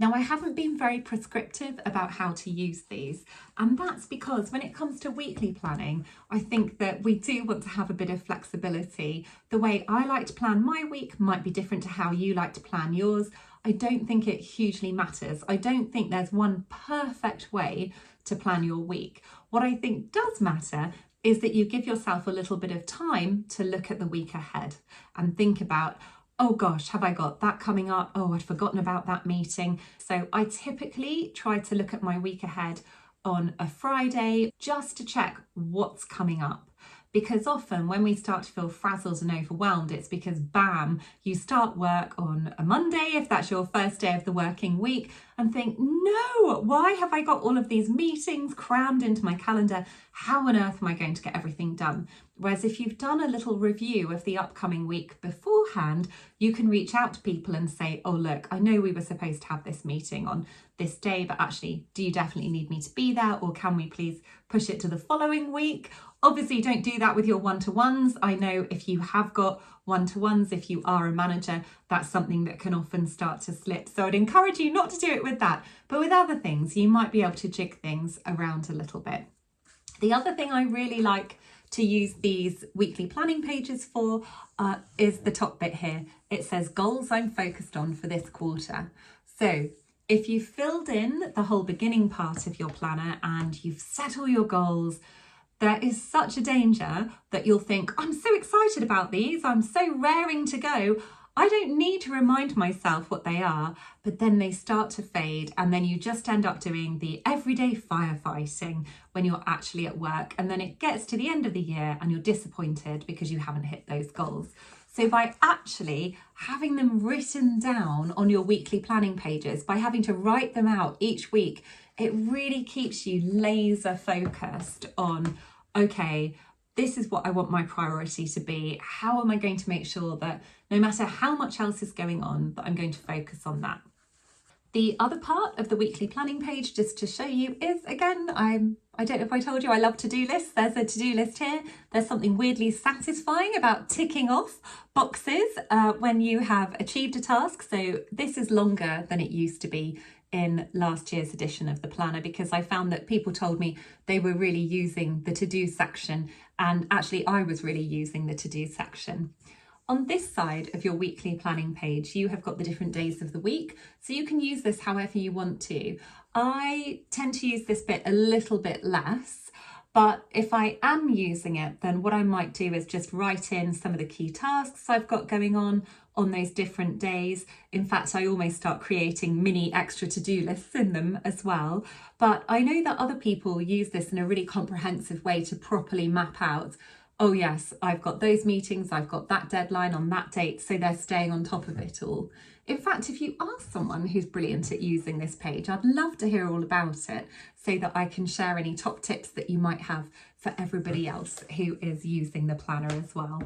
Now, I haven't been very prescriptive about how to use these, and that's because when it comes to weekly planning, I think that we do want to have a bit of flexibility. The way I like to plan my week might be different to how you like to plan yours. I don't think it hugely matters. I don't think there's one perfect way to plan your week. What I think does matter is that you give yourself a little bit of time to look at the week ahead and think about, oh gosh, have I got that coming up? Oh, I'd forgotten about that meeting. So I typically try to look at my week ahead on a Friday just to check what's coming up. Because often when we start to feel frazzled and overwhelmed, it's because bam, you start work on a Monday, if that's your first day of the working week, and think, no, why have I got all of these meetings crammed into my calendar? How on earth am I going to get everything done? Whereas if you've done a little review of the upcoming week beforehand, you can reach out to people and say, oh, look, I know we were supposed to have this meeting on this day, but actually, do you definitely need me to be there? Or can we please push it to the following week? Obviously, don't do that with your one-to-ones. I know if you have got one-to-ones, if you are a manager, that's something that can often start to slip. So I'd encourage you not to do it with that. But with other things, you might be able to jig things around a little bit. The other thing I really like to use these weekly planning pages for is the top bit here. It says goals I'm focused on for this quarter. So if you've filled in the whole beginning part of your planner and you've set all your goals, there is such a danger that you'll think, I'm so excited about these, I'm so raring to go, I don't need to remind myself what they are, but then they start to fade and then you just end up doing the everyday firefighting when you're actually at work, and then it gets to the end of the year and you're disappointed because you haven't hit those goals. So by actually having them written down on your weekly planning pages, by having to write them out each week, it really keeps you laser focused on, okay, this is what I want my priority to be. How am I going to make sure that no matter how much else is going on, that I'm going to focus on that? The other part of the weekly planning page, just to show you, is again, I don't know if I told you I love to-do lists. There's a to-do list here. There's something weirdly satisfying about ticking off boxes when you have achieved a task. So this is longer than it used to be in last year's edition of the planner, because I found that people told me they were really using the to-do section, and actually I was really using the to-do section. On this side of your weekly planning page, you have got the different days of the week, so you can use this however you want to. I tend to use this bit a little bit less, but if I am using it, then what I might do is just write in some of the key tasks I've got going on those different days. In fact, I almost start creating mini extra to-do lists in them as well. But I know that other people use this in a really comprehensive way to properly map out, oh yes, I've got those meetings, I've got that deadline on that date, so they're staying on top of it all. In fact, if you are someone who's brilliant at using this page, I'd love to hear all about it so that I can share any top tips that you might have for everybody else who is using the planner as well.